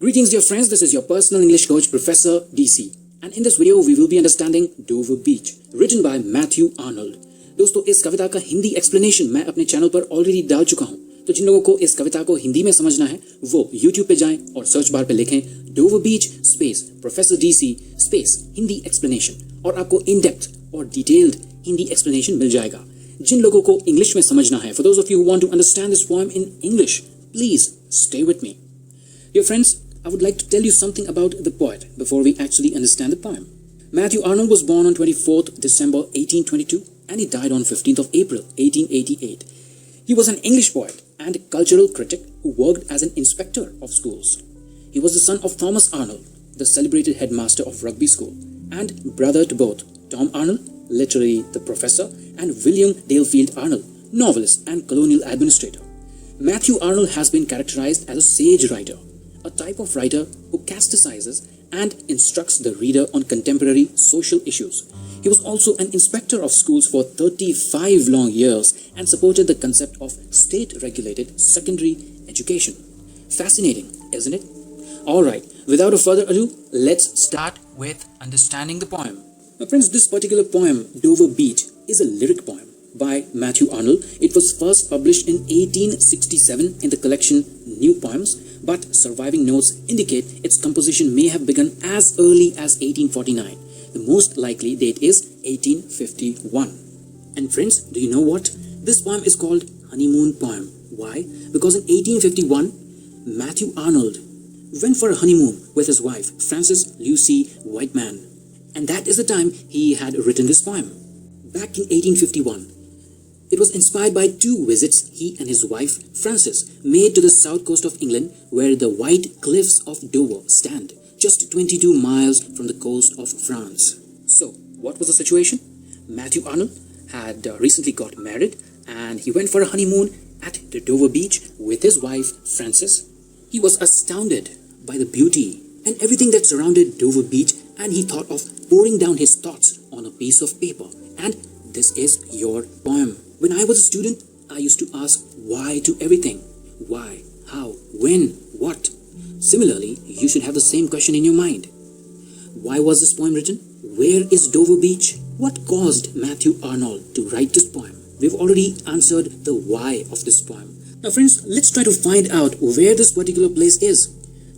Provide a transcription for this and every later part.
Greetings dear friends, this is your personal English coach Professor DC and in this video we will be understanding Dover Beach written by Matthew Arnold. दोस्तों इस कविता का Hindi explanation मैं अपने channel पर already डाल चुका हूं, तो जिन लोगों को इस कविता को हिंदी में समझना है वो YouTube पे जाएं और सर्च बार पे लिखें Dover beach space professor DC space Hindi explanation और आपको इन डेप्थ और डिटेल्ड हिंदी एक्सप्लेनेशन मिल जाएगा. जिन लोगों को इंग्लिश में समझना है, for those of you who want to understand this poem in English, please stay with me. Dear friends, I would like to tell you something about the poet before we actually understand the poem. Matthew Arnold was born on 24th December 1822 and he died on 15th of April 1888. He was an English poet and cultural critic who worked as an inspector of schools. He was the son of Thomas Arnold, the celebrated headmaster of Rugby School, and brother to both Tom Arnold, literally the professor, and William Dalefield Arnold, novelist and colonial administrator. Matthew Arnold has been characterized as a sage writer, a type of writer who casticizes and instructs the reader on contemporary social issues. He was also an inspector of schools for 35 long years and supported the concept of state-regulated secondary education. Fascinating, isn't it? Alright, without a further ado, let's start with understanding the poem. Now friends, this particular poem, Dover Beach, is a lyric poem by Matthew Arnold. It was first published in 1867 in the collection New Poems, but surviving notes indicate its composition may have begun as early as 1849. The most likely date is 1851. And friends, do you know what? This poem is called Honeymoon Poem. Why? Because in 1851, Matthew Arnold went for a honeymoon with his wife, Frances Lucy Whiteman. And that is the time he had written this poem. Back in 1851, it was inspired by two visits he and his wife, Frances, made to the south coast of England where the white cliffs of Dover stand, just 22 miles from the coast of France. So, what was the situation? Matthew Arnold had recently got married and he went for a honeymoon at the Dover Beach with his wife, Frances. He was astounded by the beauty and everything that surrounded Dover Beach, and he thought of pouring down his thoughts on a piece of paper. And this is your poem. When I was a student, I used to ask why to everything. Why, how, when, what? Similarly, you should have the same question in your mind. Why was this poem written? Where is Dover Beach? What caused Matthew Arnold to write this poem? We've already answered the why of this poem. Now friends, let's try to find out where this particular place is.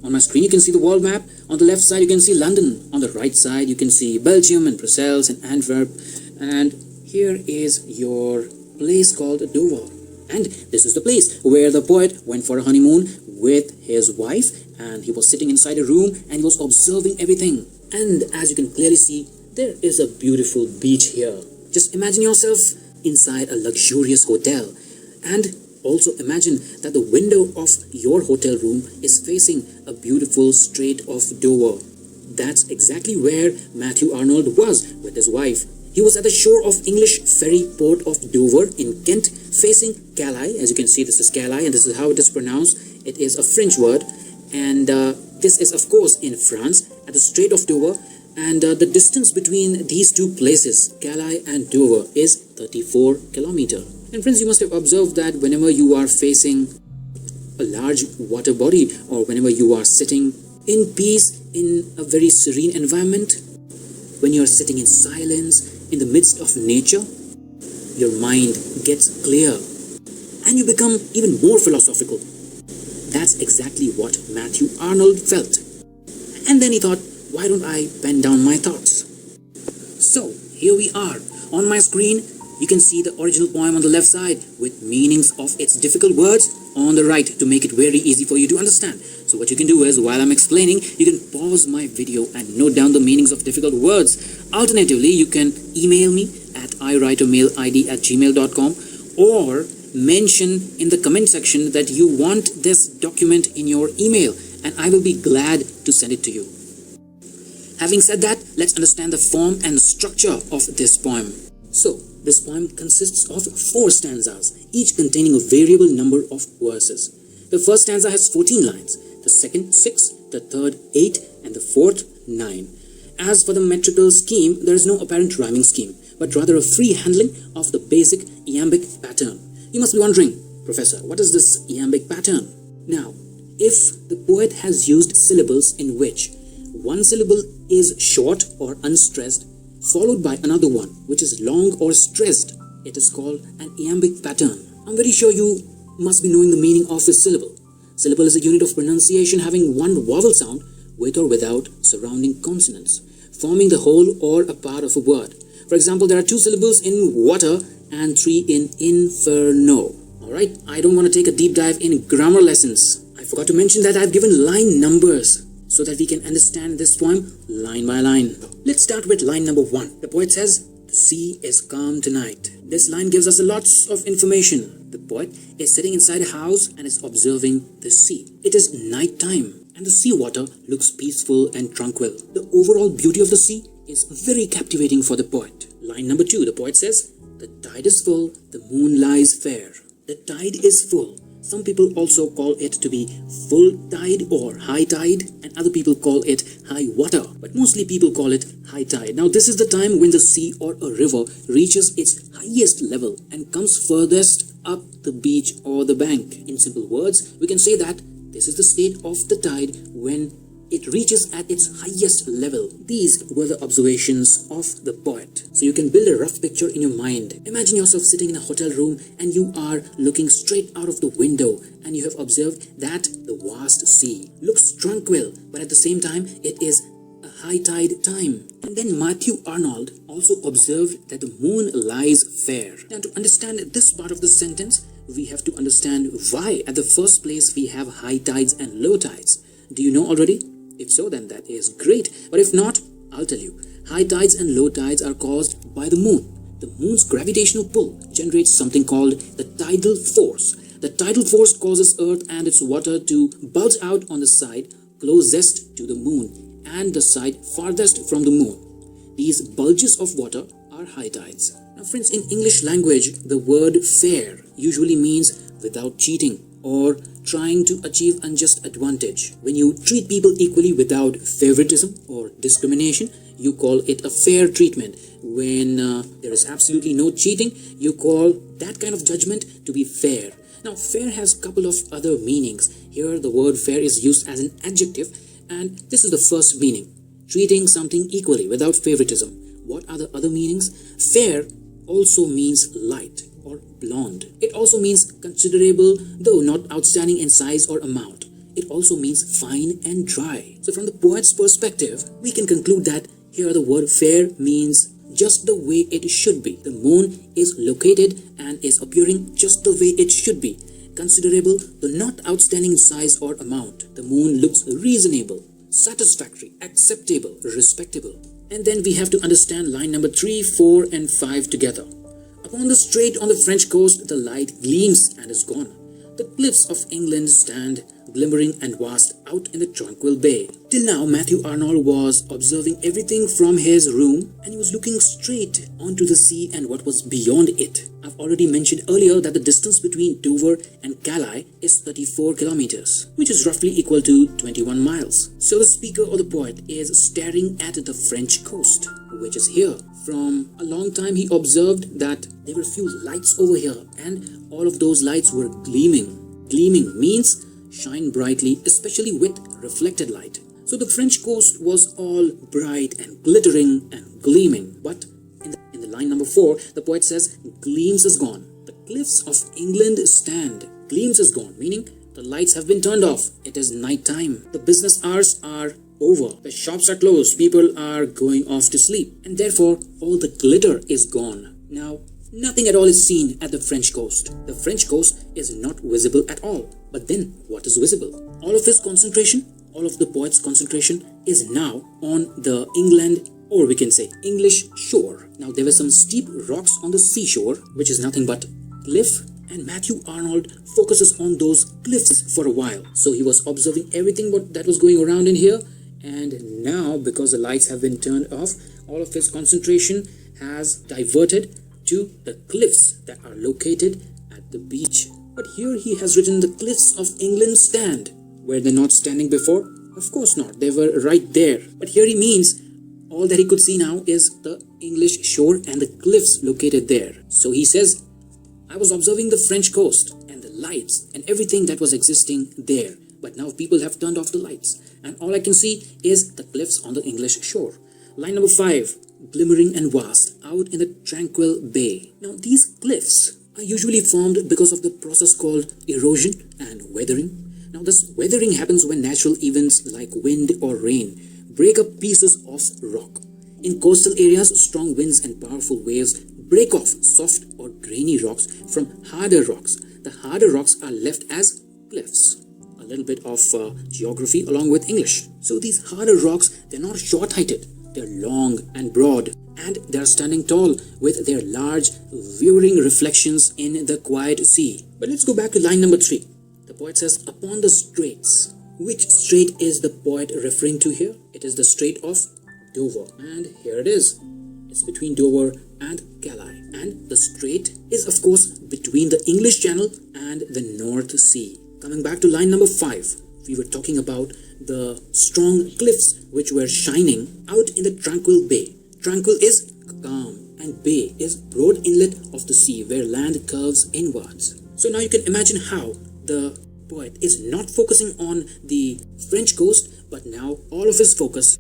On my screen you can see the world map. On the left side you can see London. On the right side you can see Belgium and Brussels and Antwerp. And here is your place called Dover. And this is the place where the poet went for a honeymoon with his wife, and he was sitting inside a room and he was observing everything. And as you can clearly see, there is a beautiful beach here. Just imagine yourself inside a luxurious hotel, and also imagine that the window of your hotel room is facing a beautiful strait of Dover. That's exactly where Matthew Arnold was with his wife. He was at the shore of English ferry port of Dover in Kent, facing Calais. As you can see, this is Calais and this is how it is pronounced. It is a French word, and this is of course in France at the Strait of Dover, and the distance between these two places, Calais and Dover, is 34 kilometers. And friends, you must have observed that whenever you are facing a large water body or whenever you are sitting in peace in a very serene environment, when you are sitting in silence in the midst of nature, your mind gets clear and you become even more philosophical. That's exactly what Matthew Arnold felt. And then he thought, why don't I pen down my thoughts? So here we are. On my screen, you can see the original poem on the left side with meanings of its difficult words on the right to make it very easy for you to understand. So what you can do is, while I'm explaining, you can pause my video and note down the meanings of difficult words. Alternatively, you can email me at iwritermailid@gmail.com or mention in the comment section that you want this document in your email and I will be glad to send it to you. Having said that, let's understand the form and structure of this poem. So, this poem consists of 4 stanzas, each containing a variable number of verses. The first stanza has 14 lines, the second 6, the third 8, and the fourth 9. As for the metrical scheme, there is no apparent rhyming scheme, but rather a free handling of the basic iambic pattern. You must be wondering, Professor, what is this iambic pattern? Now, if the poet has used syllables in which one syllable is short or unstressed, followed by another one which is long or stressed, it is called an iambic pattern. I'm very sure you must be knowing the meaning of a syllable. Syllable is a unit of pronunciation having one vowel sound with or without surrounding consonants, forming the whole or a part of a word. For example, there are 2 syllables in water and 3 in inferno. Alright, I don't want to take a deep dive in grammar lessons. I forgot to mention that I've given line numbers so that we can understand this poem line by line. Let's start with line number 1. The poet says, "The sea is calm tonight." This line gives us lots of information. The poet is sitting inside a house and is observing the sea. It is night time and the seawater looks peaceful and tranquil. The overall beauty of the sea is very captivating for the poet. Line number 2, the poet says, "The tide is full, the moon lies fair." The tide is full. Some people also call it to be full tide or high tide, and other people call it high water, but mostly people call it high tide. Now this is the time when the sea or a river reaches its highest level and comes furthest up the beach or the bank. In simple words, we can say that this is the state of the tide when it reaches at its highest level. These were the observations of the poet. So you can build a rough picture in your mind. Imagine yourself sitting in a hotel room and you are looking straight out of the window and you have observed that the vast sea looks tranquil, but at the same time it is a high tide time. And then Matthew Arnold also observed that the moon lies fair. Now to understand this part of the sentence, we have to understand why at the first place we have high tides and low tides. Do you know already? If so, then that is great. But if not, I'll tell you. High tides and low tides are caused by the moon. The moon's gravitational pull generates something called the tidal force. The tidal force causes Earth and its water to bulge out on the side closest to the moon and the side farthest from the moon. These bulges of water are high tides. Now friends, in English language, the word fair usually means without cheating or trying to achieve unjust advantage. When you treat people equally without favoritism or discrimination, you call it a fair treatment. When there is absolutely no cheating, you call that kind of judgment to be fair. Now, fair has a couple of other meanings. Here, the word fair is used as an adjective, and this is the first meaning. Treating something equally without favoritism. What are the other meanings? Fair also means light or blonde. It also means considerable, though not outstanding in size or amount. It also means fine and dry. So from the poet's perspective, we can conclude that here the word fair means just the way it should be. The moon is located and is appearing just the way it should be. Considerable, though not outstanding in size or amount. The moon looks reasonable, satisfactory, acceptable, respectable. And then we have to understand line number 3, 4 and 5 together. Upon the strait on the French coast, the light gleams and is gone. The cliffs of England stand glimmering and vast out in the tranquil bay. Till now, Matthew Arnold was observing everything from his room and he was looking straight onto the sea and what was beyond it. I've already mentioned earlier that the distance between Dover and Calais is 34 kilometers, which is roughly equal to 21 miles. So the speaker or the poet is staring at the French coast, which is here. From a long time he observed that there were a few lights over here and all of those lights were gleaming. Gleaming means shine brightly, especially with reflected light. So the French coast was all bright and glittering and gleaming. But in the line number 4, the poet says, gleams is gone. The cliffs of England stand. Gleams is gone, meaning the lights have been turned off. It is night time. The business hours are over. The shops are closed. People are going off to sleep. And therefore, all the glitter is gone. Now, nothing at all is seen at the French coast. The French coast is not visible at all. But then, what is visible? All of his concentration, all of the poet's concentration is now on the England, or we can say English shore. Now, there were some steep rocks on the seashore, which is nothing but cliff, and Matthew Arnold focuses on those cliffs for a while. So he was observing everything that was going around in here, and now, because the lights have been turned off, all of his concentration has diverted to the cliffs that are located at the beach. But here he has written the cliffs of England stand. Were they not standing before? Of course not. They were right there. But here he means all that he could see now is the English shore and the cliffs located there. So he says, I was observing the French coast and the lights and everything that was existing there. but now people have turned off the lights, and all I can see is the cliffs on the English shore. Line number 5, glimmering and vast, out in the tranquil bay. Now these cliffs are usually formed because of the process called erosion and weathering. Now this weathering happens when natural events like wind or rain break up pieces of rock. In coastal areas, strong winds and powerful waves break off soft or grainy rocks from harder rocks. The harder rocks are left as cliffs. A little bit of geography along with English. So these harder rocks, they're not short-heighted. They're long and broad, and they're standing tall with their large wavering reflections in the quiet sea. But let's go back to line number 3. The poet says, upon the straits. Which strait is the poet referring to here? It is the Strait of Dover, and here it is. It's between Dover and Calais, and the strait is of course between the English Channel and the North Sea. Coming back to line number 5, we were talking about the strong cliffs which were shining out in the tranquil bay. Tranquil is calm, and bay is broad inlet of the sea where land curves inwards. So now you can imagine how the poet is not focusing on the French coast, but now all of his focus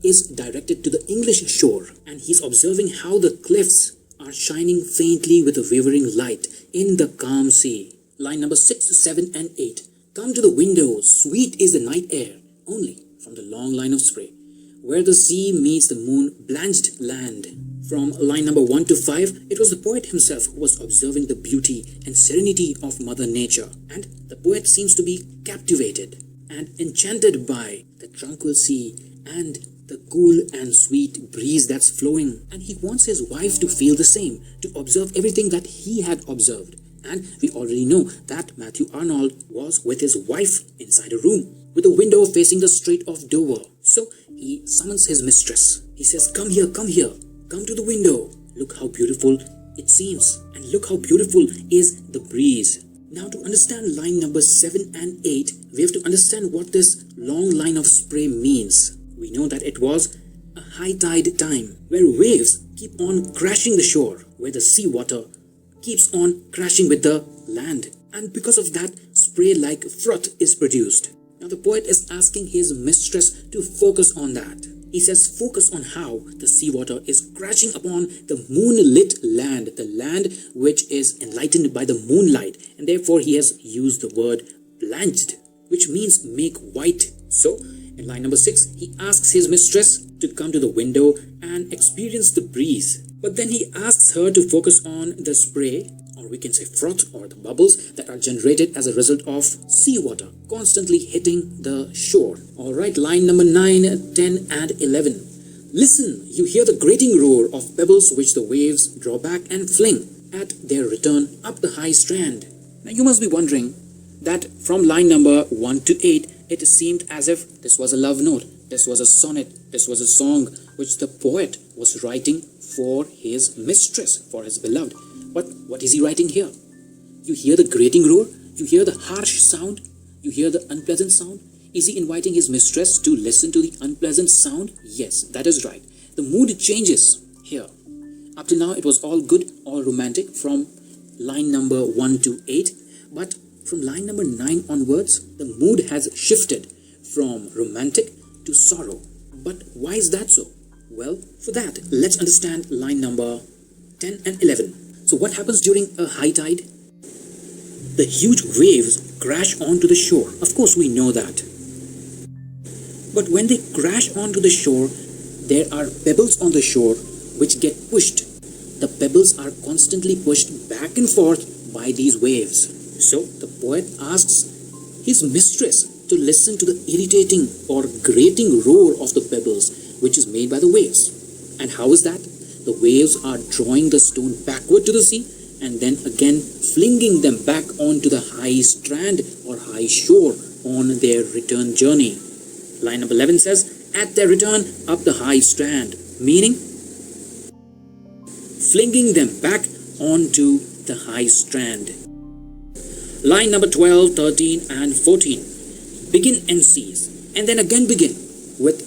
is directed to the English shore, and he's observing how the cliffs are shining faintly with a wavering light in the calm sea. Line number 6, 7 and 8. Come to the window, sweet is the night air, only from the long line of spray, where the sea meets the moon blanched land. From line number 1 to 5, it was the poet himself who was observing the beauty and serenity of Mother Nature, and the poet seems to be captivated and enchanted by the tranquil sea and the cool and sweet breeze that's flowing, and he wants his wife to feel the same, to observe everything that he had observed. And we already know that Matthew Arnold was with his wife inside a room with a window facing the Strait of Dover. So he summons his mistress. He says, come here, come to the window. Look how beautiful it seems, and look how beautiful is the breeze. Now to understand line number 7 and 8, we have to understand what this long line of spray means. We know that it was a high tide time where waves keep on crashing the shore, where the seawater keeps on crashing with the land, and because of that, spray like froth is produced. Now the poet is asking his mistress to focus on that. He says focus on how the seawater is crashing upon the moonlit land, the land which is enlightened by the moonlight, and therefore he has used the word blanched, which means make white. So in line number 6, he asks his mistress to come to the window and experience the breeze. But then he asks her to focus on the spray, or we can say froth, or the bubbles that are generated as a result of seawater constantly hitting the shore. Alright, line number 9, 10 and 11. Listen, you hear the grating roar of pebbles which the waves draw back and fling at their return up the high strand. Now you must be wondering that from line number 1 to 8, it seemed as if this was a love note, this was a sonnet, this was a song which the poet was writing for his mistress, for his beloved. But what is he writing here? You hear the grating roar, you hear the harsh sound, you hear the unpleasant sound. Is he inviting his mistress to listen to the unpleasant sound? Yes, that is right. The mood changes here. Up till now it was all good, all romantic from line number 1 to 8, but from line number 9 onwards, the mood has shifted from romantic to sorrow. But why is that so? Well, for that, let's understand line number 10 and 11. So what happens during a high tide? The huge waves crash onto the shore. Of course, we know that. But when they crash onto the shore, there are pebbles on the shore which get pushed. The pebbles are constantly pushed back and forth by these waves. So the poet asks his mistress to listen to the irritating or grating roar of the pebbles which is made by the waves. And how is that? The waves are drawing the stone backward to the sea and then again flinging them back onto the high strand or high shore on their return journey. Line number 11 says, at their return up the high strand, meaning flinging them back onto the high strand. Line number 12, 13 and 14. Begin and cease, and then again begin with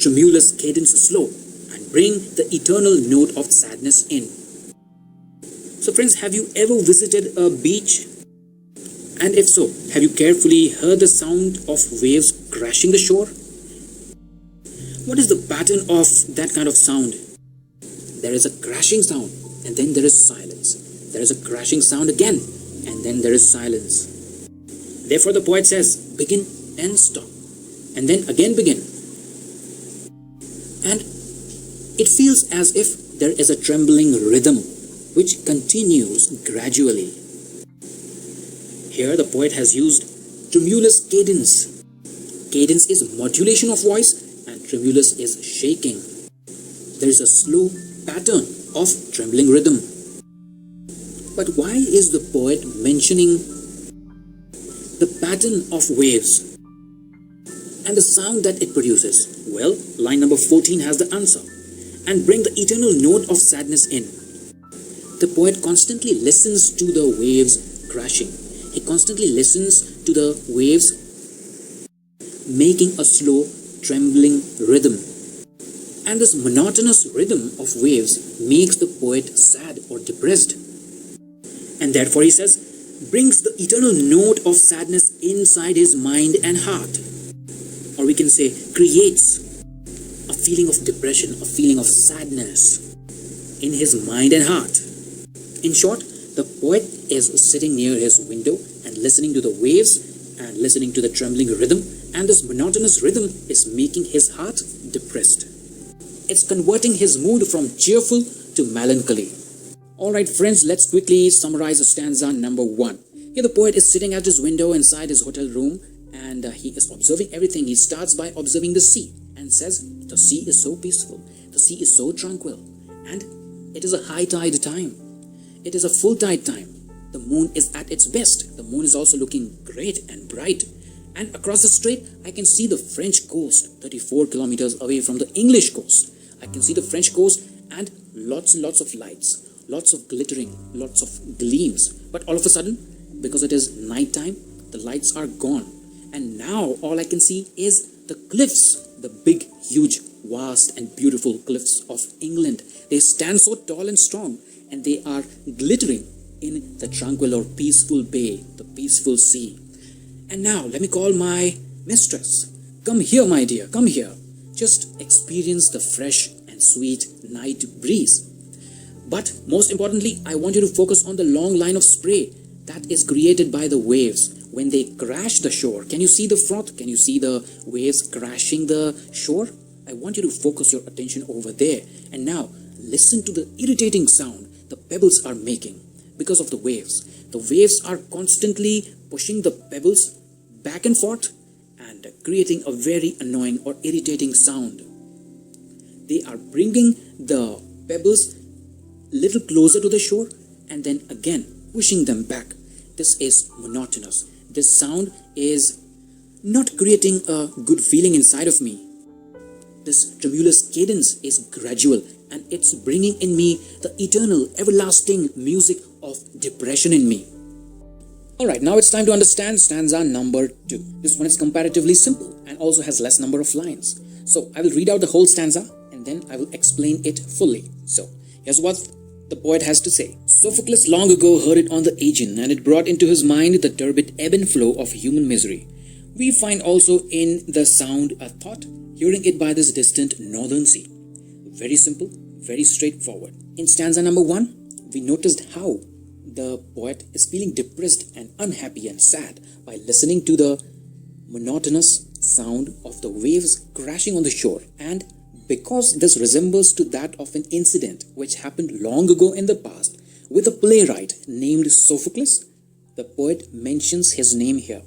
tremulous cadence slow and bring the eternal note of sadness in. So friends, have you ever visited a beach? And if so, have you carefully heard the sound of waves crashing the shore? What is the pattern of that kind of sound? There is a crashing sound, and then there is silence. There is a crashing sound again, and then there is silence. Therefore the poet says, begin and stop, and then again begin. And it feels as if there is a trembling rhythm which continues gradually. Here the poet has used tremulous cadence. Cadence is modulation of voice and tremulous is shaking. There is a slow pattern of trembling rhythm. But why is the poet mentioning the pattern of waves and the sound that it produces? Well, line number 14 has the answer. And bring the eternal note of sadness in. The poet constantly listens to the waves crashing. He constantly listens to the waves making a slow, trembling rhythm. And this monotonous rhythm of waves makes the poet sad or depressed. And therefore he says, brings the eternal note of sadness inside his mind and heart. Or we can say, creates a feeling of depression, a feeling of sadness in his mind and heart. In short, the poet is sitting near his window and listening to the waves and listening to the trembling rhythm, and this monotonous rhythm is making his heart depressed. It's converting his mood from cheerful to melancholy. Alright friends, let's quickly summarize stanza number 1. Here the poet is sitting at his window inside his hotel room and he is observing everything. He starts by observing the sea and says, the sea is so peaceful, the sea is so tranquil, and it is a high tide time. It is a full tide time. The moon is at its best. The moon is also looking great and bright. And across the strait, I can see the French coast, 34 kilometers away from the English coast. I can see the French coast and lots of lights, lots of glittering, lots of gleams. But all of a sudden, because it is night time, the lights are gone. And now all I can see is the cliffs, the big, huge, vast and beautiful cliffs of England. They stand so tall and strong, and they are glittering in the tranquil or peaceful bay, the peaceful sea. And now let me call my mistress. Come here, my dear, come here. Just experience the fresh and sweet night breeze. But most importantly, I want you to focus on the long line of spray that is created by the waves when they crash the shore. Can you see the froth? Can you see the waves crashing the shore? I want you to focus your attention over there. And now listen to the irritating sound the pebbles are making because of the waves. The waves are constantly pushing the pebbles back and forth and creating a very annoying or irritating sound. They are bringing the pebbles little closer to the shore and then again pushing them back. This is monotonous. This sound is not creating a good feeling inside of me. This tremulous cadence is gradual and it's bringing in me the eternal, everlasting music of depression in me. Alright, now it's time to understand stanza number 2. This one is comparatively simple and also has less number of lines. So I will read out the whole stanza and then I will explain it fully. So here's what the poet has to say. Sophocles long ago heard it on the Aegean, and it brought into his mind the turbid ebb and flow of human misery. We find also in the sound a thought, hearing it by this distant northern sea. Very simple, very straightforward. In stanza number 1, we noticed how the poet is feeling depressed and unhappy and sad by listening to the monotonous sound of the waves crashing on the shore. And because this resembles to that of an incident which happened long ago in the past with a playwright named Sophocles, the poet mentions his name here.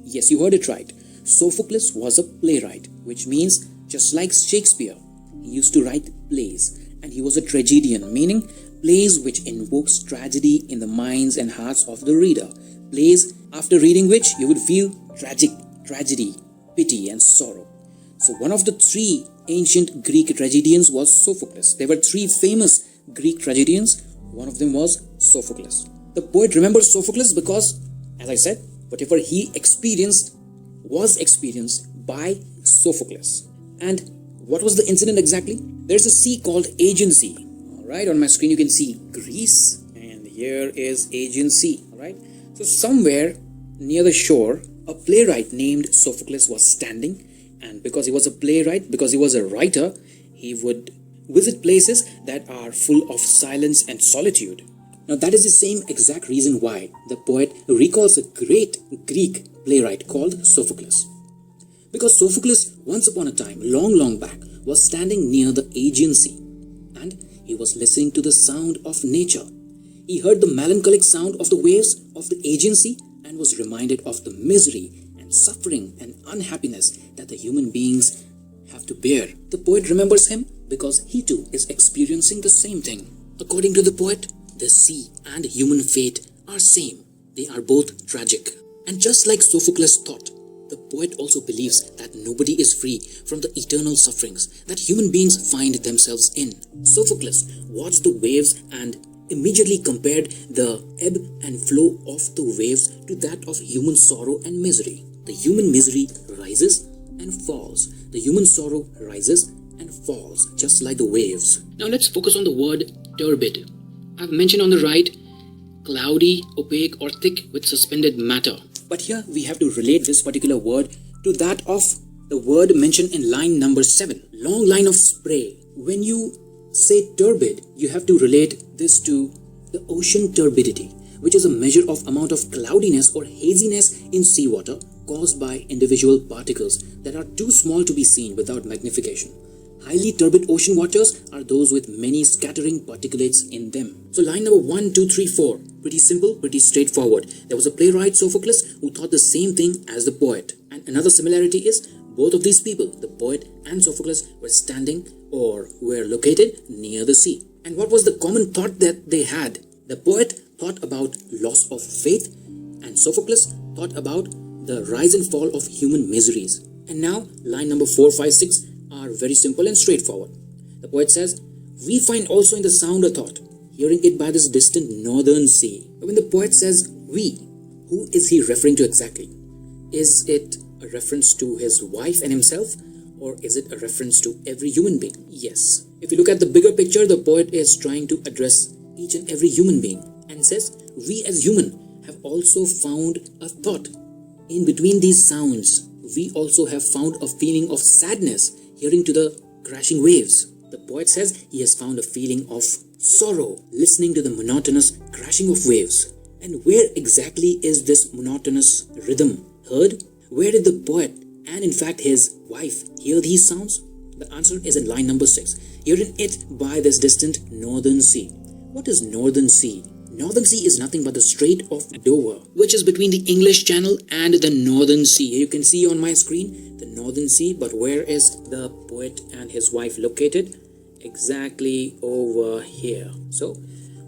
Yes, you heard it right. Sophocles was a playwright, which means just like Shakespeare, he used to write plays, and he was a tragedian, meaning plays which invokes tragedy in the minds and hearts of the reader. Plays after reading which you would feel tragedy, pity and sorrow. So one of the 3 ancient Greek tragedians was Sophocles. There were 3 famous Greek tragedians. One of them was Sophocles. The poet remembers Sophocles because, as I said, whatever he experienced was experienced by Sophocles. And what was the incident exactly? There's a sea called Aegean Sea. Alright, on my screen you can see Greece, and here is Aegean Sea. Alright, so somewhere Near the shore, a playwright named Sophocles was standing, and because he was a playwright, because he was a writer, he would visit places that are full of silence and solitude. Now that is the same exact reason why the poet recalls a great Greek playwright called Sophocles. Because Sophocles, once upon a time, long back, was standing near the Aegean Sea, and he was listening to the sound of nature. He heard the melancholic sound of the waves of the Aegean Sea and was reminded of the misery and suffering and unhappiness that the human beings have to bear. The poet remembers him because he too is experiencing the same thing. According to the poet, the sea and human fate are same. They are both tragic. And just like Sophocles thought, the poet also believes that nobody is free from the eternal sufferings that human beings find themselves in. Sophocles watched the waves and immediately compared the ebb and flow of the waves to that of human sorrow and misery. The human misery rises and falls. The human sorrow rises and falls, just like the waves. Now let's focus on the word turbid. I've mentioned on the right, cloudy, opaque or thick with suspended matter. But here we have to relate this particular word to that of the word mentioned in line number 7, long line of spray. When you say turbid, you have to relate this to the ocean turbidity, which is a measure of amount of cloudiness or haziness in seawater caused by individual particles that are too small to be seen without magnification. Highly turbid ocean waters are those with many scattering particulates in them. So line number 1, 2, 3, 4. Pretty simple, pretty straightforward. There was a playwright Sophocles who thought the same thing as the poet. And another similarity is both of these people, the poet and Sophocles, were standing or were located near the sea. And what was the common thought that they had? The poet thought about loss of faith and Sophocles thought about the rise and fall of human miseries. And now line number 4, 5, 6 are very simple and straightforward. The poet says, we find also in the sound a thought, hearing it by this distant northern sea. But when the poet says we, who is he referring to exactly? Is it a reference to his wife and himself, or is it a reference to every human being? Yes. If you look at the bigger picture, the poet is trying to address each and every human being and says, we as human have also found a thought. In between these sounds, we also have found a feeling of sadness hearing to the crashing waves. The poet says he has found a feeling of sorrow listening to the monotonous crashing of waves. And where exactly is this monotonous rhythm heard? Where did the poet and in fact his wife hear these sounds? The answer is in line number 6. Hearing it by this distant northern sea. What is northern sea? Northern Sea is nothing but the Strait of Dover, which is between the English Channel and the Northern Sea. You can see on my screen the Northern Sea, but where is the poet and his wife located? Exactly over here. So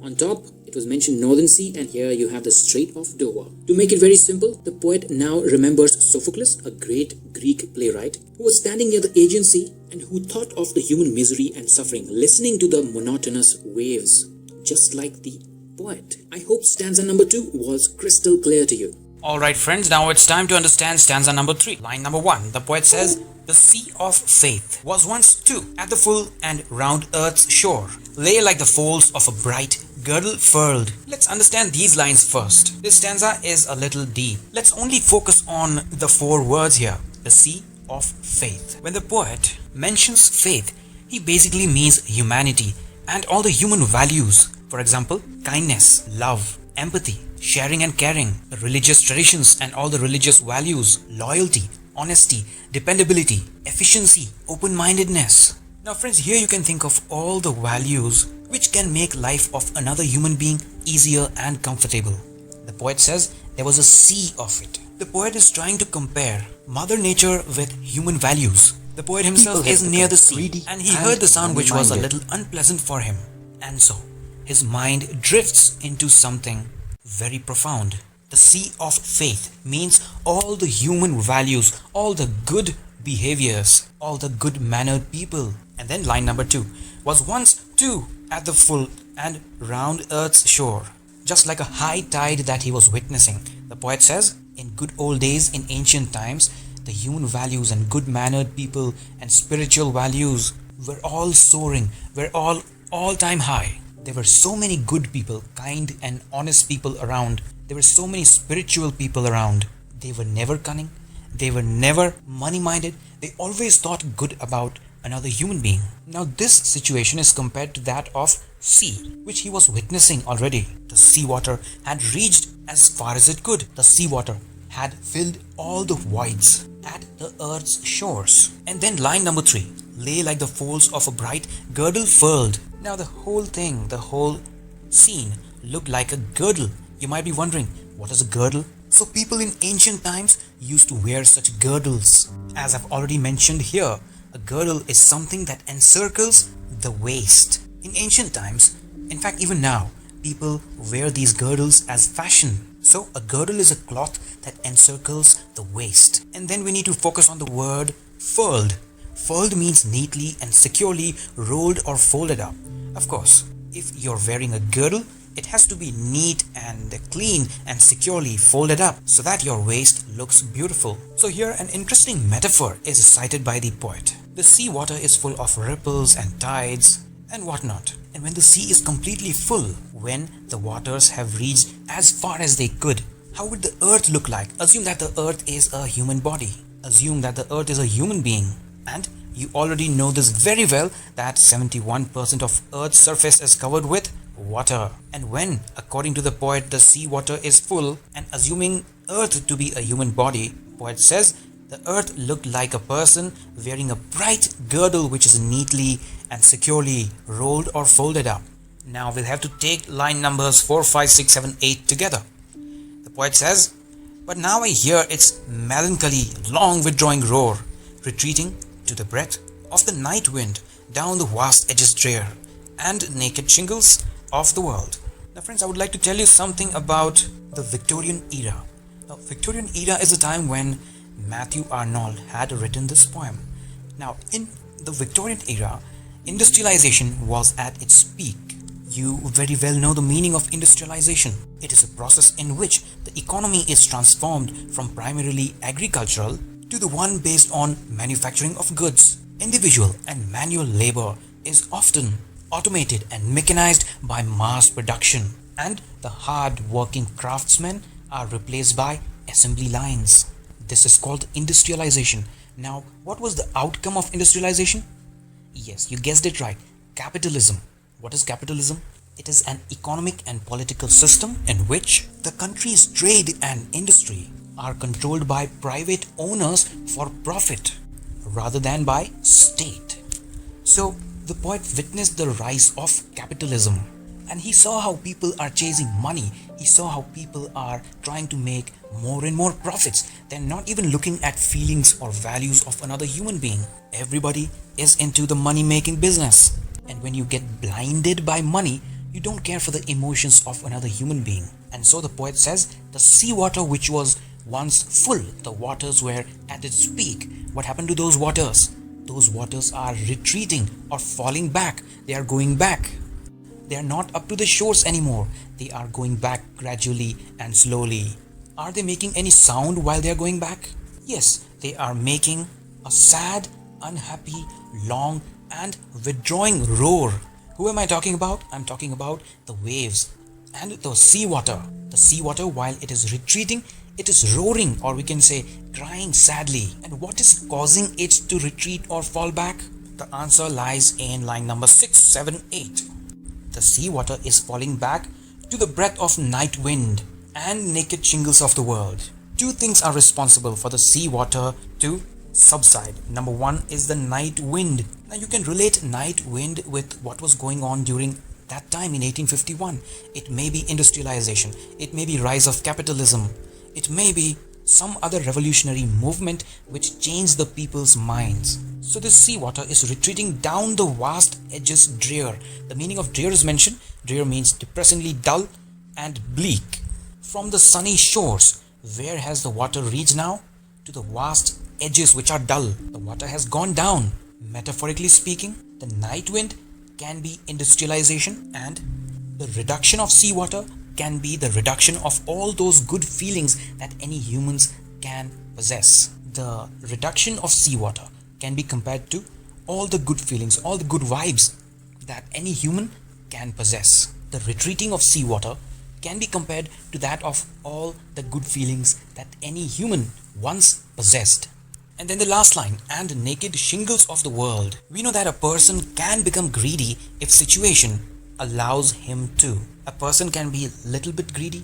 on top it was mentioned Northern Sea, and here you have the Strait of Dover. To make it very simple, the poet now remembers Sophocles, a great Greek playwright who was standing near the Aegean Sea and who thought of the human misery and suffering, listening to the monotonous waves, just like the poet. I hope stanza number 2 was crystal clear to you. Alright friends, now it's time to understand stanza number 3. Line number 1, the poet says, the sea of faith was once too at the full and round earth's shore, lay like the folds of a bright girdle furled. Let's understand these lines first. This stanza is a little deep. Let's only focus on the 4 words here, the sea of faith. When the poet mentions faith, he basically means humanity and all the human values. For example, kindness, love, empathy, sharing and caring, the religious traditions and all the religious values, loyalty, honesty, dependability, efficiency, open-mindedness. Now friends, here you can think of all the values which can make life of another human being easier and comfortable. The poet says there was a sea of it. The poet is trying to compare Mother Nature with human values. The poet himself is near the sea and he heard the sound which was a little unpleasant for him. And so, his mind drifts into something very profound. The sea of faith means all the human values, all the good behaviors, all the good mannered people. And then line number 2 was once too at the full and round earth's shore, just like a high tide that he was witnessing. The poet says, in good old days, in ancient times, the human values and good mannered people and spiritual values were all soaring, were all time high. There were so many good people, kind and honest people around. There were so many spiritual people around. They were never cunning. They were never money-minded. They always thought good about another human being. Now this situation is compared to that of sea, which he was witnessing already. The seawater had reached as far as it could. The seawater had filled all the voids at the earth's shores. And then line number 3, lay like the folds of a bright girdle furled. Now the whole thing, the whole scene looked like a girdle. You might be wondering, what is a girdle? So people in ancient times used to wear such girdles. As I've already mentioned here, a girdle is something that encircles the waist. In ancient times, in fact even now, people wear these girdles as fashion. So a girdle is a cloth that encircles the waist. And then we need to focus on the word furled. Furled means neatly and securely rolled or folded up. Of course, if you're wearing a girdle, it has to be neat and clean and securely folded up so that your waist looks beautiful. So here an interesting metaphor is cited by the poet. The sea water is full of ripples and tides and whatnot. And when the sea is completely full, when the waters have reached as far as they could, how would the earth look like? Assume that the earth is a human body. Assume that the earth is a human being. And you already know this very well that 71% of Earth's surface is covered with water. And when, according to the poet, the sea water is full, and assuming Earth to be a human body, poet says the Earth looked like a person wearing a bright girdle which is neatly and securely rolled or folded up. Now we'll have to take line numbers 4, 5, 6, 7, 8 together. The poet says, but now I hear its melancholy, long withdrawing roar, retreating to the breath of the night wind down the vast edges drear and naked shingles of the world. Now friends, I would like to tell you something about the Victorian era. Now Victorian era is a time when Matthew Arnold had written this poem. Now in the Victorian era, industrialization was at its peak. You very well know the meaning of industrialization. It is a process in which the economy is transformed from primarily agricultural to the one based on manufacturing of goods. Individual and manual labor is often automated and mechanized by mass production, and the hard-working craftsmen are replaced by assembly lines. This is called industrialization. Now, what was the outcome of industrialization? Yes, you guessed it right. Capitalism. What is capitalism? It is an economic and political system in which the country's trade and industry are controlled by private owners for profit rather than by state. So the poet witnessed the rise of capitalism, and he saw how people are chasing money. He saw how people are trying to make more and more profits. They're not even looking at feelings or values of another human being. Everybody is into the money-making business. And when you get blinded by money, you don't care for the emotions of another human being. And so the poet says, the seawater which was once full, the waters were at its peak. What happened to those waters? Those waters are retreating or falling back. They are going back. They are not up to the shores anymore. They are going back gradually and slowly. Are they making any sound while they are going back? Yes, they are making a sad, unhappy, long and withdrawing roar. Who am I talking about? I'm talking about the waves and the seawater. The seawater, while it is retreating, it is roaring, or we can say crying sadly. And what is causing it to retreat or fall back? The answer lies in line number 6, 7, 8. The seawater is falling back to the breath of night wind and naked shingles of the world. Two things are responsible for the seawater to subside. Number one is the night wind. Now you can relate night wind with what was going on during that time in 1851. It may be industrialization. It may be rise of capitalism. It may be some other revolutionary movement which changed the people's minds. So this seawater is retreating down the vast edges drear. The meaning of drear is mentioned. Drear means depressingly dull and bleak. From the sunny shores, where has the water reached now? To the vast edges which are dull. The water has gone down. Metaphorically speaking, the night wind can be industrialization, and the reduction of seawater can be the reduction of all those good feelings that any humans can possess. The reduction of seawater can be compared to all the good feelings, all the good vibes that any human can possess. The retreating of seawater can be compared to that of all the good feelings that any human once possessed. And then the last line, and naked shingles of the world. We know that a person can become greedy if situation allows him to. A person can be a little bit greedy,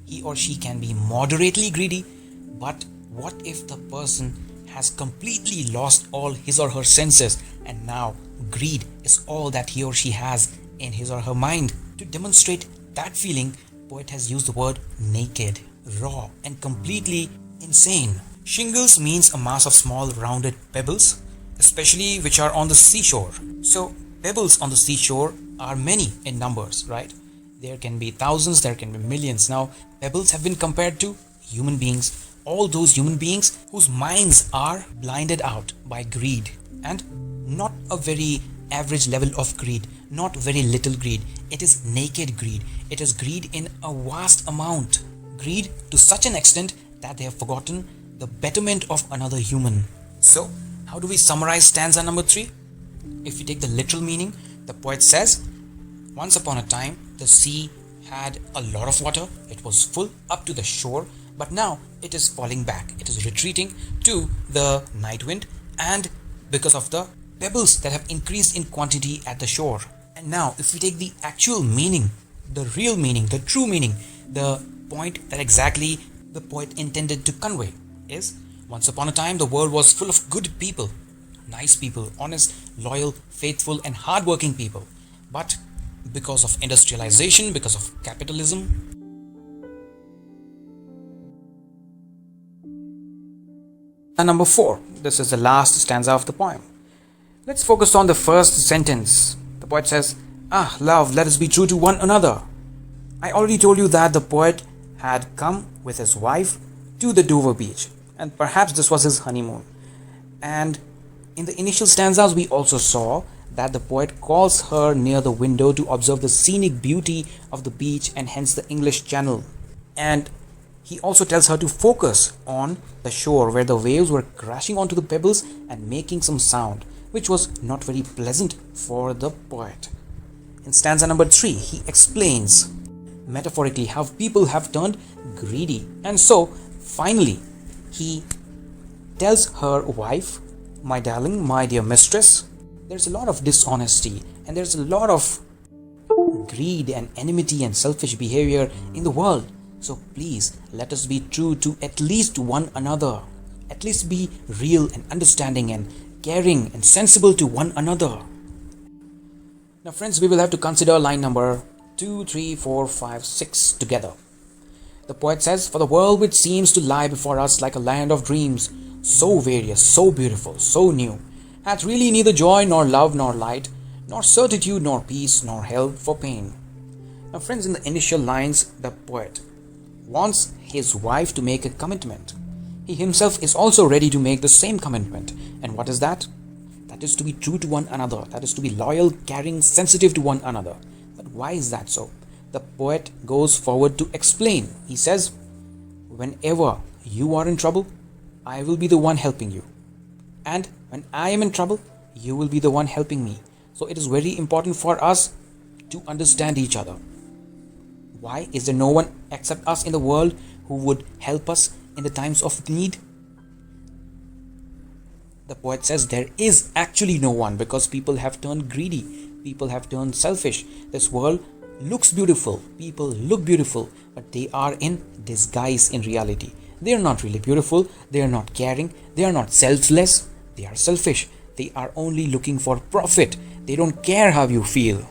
he or she can be moderately greedy, but what if the person has completely lost all his or her senses and now greed is all that he or she has in his or her mind? To demonstrate that feeling, poet has used the word naked, raw, and completely insane. Shingles means a mass of small rounded pebbles, especially which are on the seashore. So pebbles on the seashore are many in numbers, right? There can be thousands, there can be millions. Now pebbles have been compared to human beings, all those human beings whose minds are blinded out by greed, and not a very average level of greed, not very little greed. It is naked greed. It is greed in a vast amount. Greed to such an extent that they have forgotten the betterment of another human. So, how do we summarize stanza number 3? If we take the literal meaning, the poet says, once upon a time, the sea had a lot of water. It was full up to the shore, but now it is falling back. It is retreating to the night wind, and because of the pebbles that have increased in quantity at the shore. And now, if we take the actual meaning, the real meaning, the true meaning, the point that exactly the poet intended to convey is, once upon a time the world was full of good people, nice people, honest, loyal, faithful and hardworking people. But because of industrialization, because of capitalism, and number 4, this is the last stanza of the poem. Let's focus on the first sentence. The poet says, "Ah, love, let us be true to one another." I already told you that the poet had come with his wife to the Dover beach, and perhaps this was his honeymoon. And in the initial stanzas, we also saw that the poet calls her near the window to observe the scenic beauty of the beach and hence the English Channel. And he also tells her to focus on the shore where the waves were crashing onto the pebbles and making some sound, which was not very pleasant for the poet. In stanza number 3, he explains metaphorically how people have turned greedy, and so finally he tells her wife, "My darling, my dear mistress, there's a lot of dishonesty and there's a lot of greed and enmity and selfish behavior in the world. So please let us be true to at least one another. At least be real and understanding and caring and sensible to one another." Now friends, we will have to consider line number 2, 3, 4, 5, 6 together. The poet says, "For the world which seems to lie before us like a land of dreams, so various, so beautiful, so new, hath really neither joy nor love nor light, nor certitude nor peace nor help for pain." Now friends, in the initial lines, the poet wants his wife to make a commitment. He himself is also ready to make the same commitment. And what is that? That is to be true to one another. That is to be loyal, caring, sensitive to one another. But why is that so? The poet goes forward to explain. He says, "Whenever you are in trouble, I will be the one helping you. And when I am in trouble, you will be the one helping me. So it is very important for us to understand each other. Why is there no one except us in the world who would help us in the times of need?" The poet says there is actually no one, because people have turned greedy. People have turned selfish. This world looks beautiful. People look beautiful, but they are in disguise in reality. They are not really beautiful. They are not caring. They are not selfless. They are selfish. They are only looking for profit. They don't care how you feel.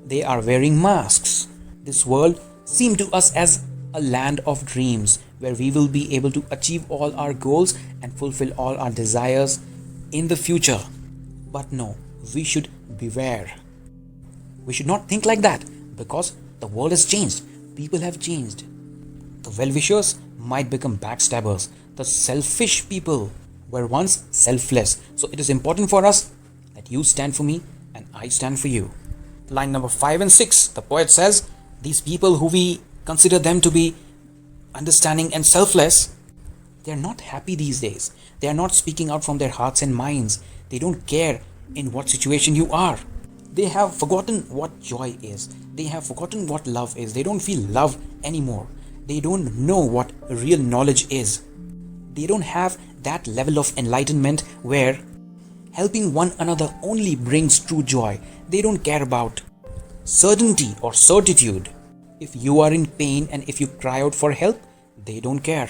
They are wearing masks. This world seems to us as a land of dreams where we will be able to achieve all our goals and fulfill all our desires in the future. But no, we should beware. We should not think like that, because the world has changed. People have changed. The well-wishers might become backstabbers. The selfish people were once selfless. So it is important for us that you stand for me and I stand for you. Line number 5 and 6, the poet says, these people who we consider them to be understanding and selfless, they are not happy these days. They are not speaking out from their hearts and minds. They don't care in what situation you are. They have forgotten what joy is. They have forgotten what love is. They don't feel love anymore. They don't know what real knowledge is. They don't have that level of enlightenment where helping one another only brings true joy. They don't care about certainty or certitude. If you are in pain and if you cry out for help, they don't care.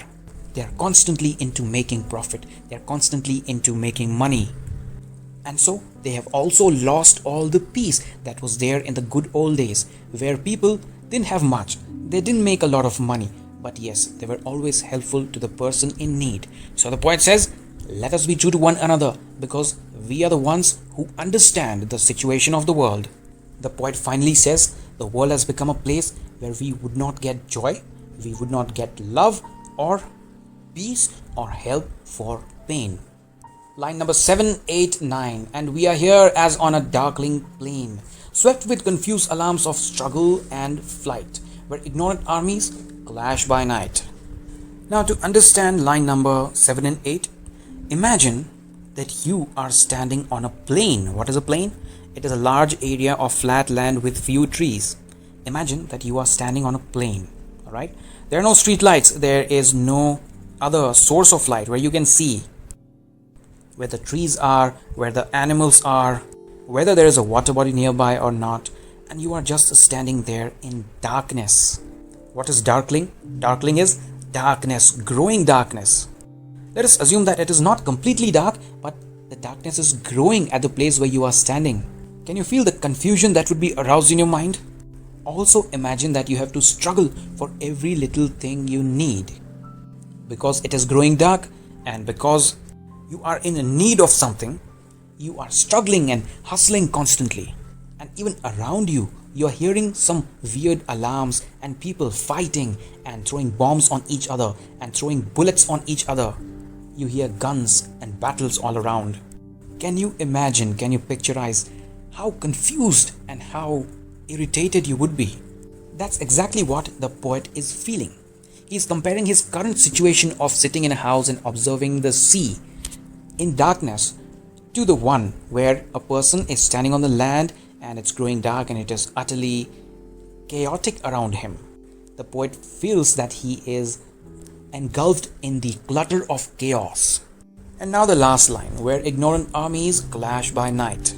They are constantly into making profit. They are constantly into making money. And so they have also lost all the peace that was there in the good old days, where people didn't have much. They didn't make a lot of money, but yes, they were always helpful to the person in need. So the poet says, let us be true to one another, because we are the ones who understand the situation of the world. The poet finally says, the world has become a place where we would not get joy, we would not get love or peace or help for pain. Line number 7, 8, 9. And we are here as on a darkling plain, swept with confused alarms of struggle and flight, where ignorant armies clash by night. Now to understand line number 7 and 8, imagine that you are standing on a plain. What is a plain? It is a large area of flat land with few trees. Imagine that you are standing on a plain. Alright? There are no street lights. There is no other source of light where you can see where the trees are, where the animals are, whether there is a water body nearby or not, and you are just standing there in darkness. What is darkling? Darkling is darkness, growing darkness. Let us assume that it is not completely dark, but the darkness is growing at the place where you are standing. Can you feel the confusion that would be aroused in your mind? Also imagine that you have to struggle for every little thing you need. Because it is growing dark, and because you are in need of something, you are struggling and hustling constantly. And even around you, you are hearing some weird alarms and people fighting and throwing bombs on each other and throwing bullets on each other. You hear guns and battles all around. Can you imagine, can you picturize how confused and how irritated you would be? That's exactly what the poet is feeling. He is comparing his current situation of sitting in a house and observing the sea in darkness to the one where a person is standing on the land and it's growing dark and it is utterly chaotic around him. The poet feels that he is engulfed in the clutter of chaos. And now the last line, where ignorant armies clash by night.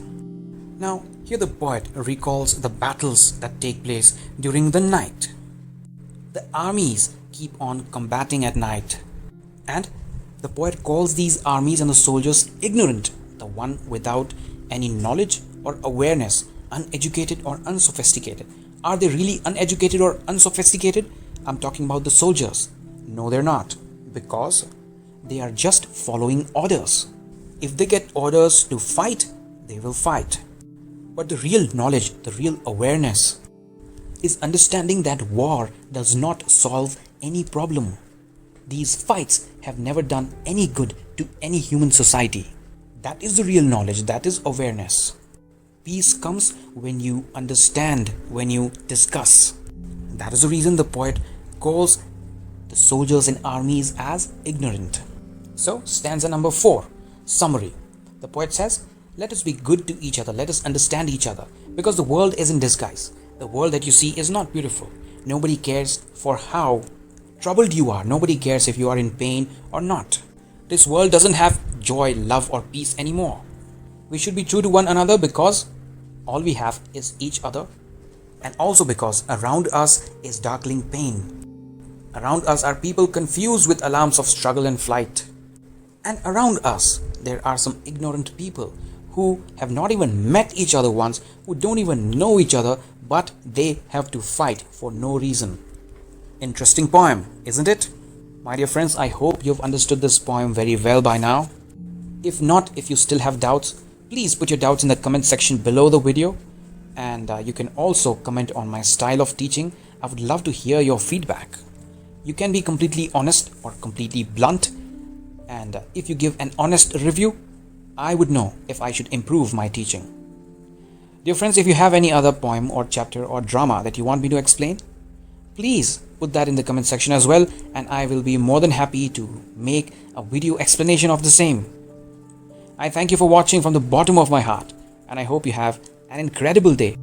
Now here the poet recalls the battles that take place during the night. The armies keep on combating at night, and the poet calls these armies and the soldiers ignorant, the one without any knowledge or awareness, uneducated or unsophisticated. Are they really uneducated or unsophisticated? I'm talking about the soldiers. No, they're not, because they are just following orders. If they get orders to fight, they will fight. But the real knowledge, the real awareness is understanding that war does not solve any problem. These fights have never done any good to any human society. That is the real knowledge, that is awareness. Peace comes when you understand, when you discuss. That is the reason the poet calls the soldiers and armies as ignorant. So, stanza number 4, summary. The poet says, let us be good to each other, let us understand each other, because the world is in disguise. The world that you see is not beautiful. Nobody cares for how troubled you are. Nobody cares if you are in pain or not. This world doesn't have joy, love or peace anymore. We should be true to one another because all we have is each other, and also because around us is darkling pain. Around us are people confused with alarms of struggle and flight. And around us there are some ignorant people who have not even met each other once, who don't even know each other, but they have to fight for no reason. Interesting poem, isn't it? My dear friends, I hope you've understood this poem very well by now. If not, if you still have doubts, please put your doubts in the comment section below the video. And you can also comment on my style of teaching. I would love to hear your feedback. You can be completely honest or completely blunt. And if you give an honest review, I would know if I should improve my teaching. Dear friends, if you have any other poem or chapter or drama that you want me to explain, please put that in the comment section as well, and I will be more than happy to make a video explanation of the same. I thank you for watching from the bottom of my heart, and I hope you have an incredible day.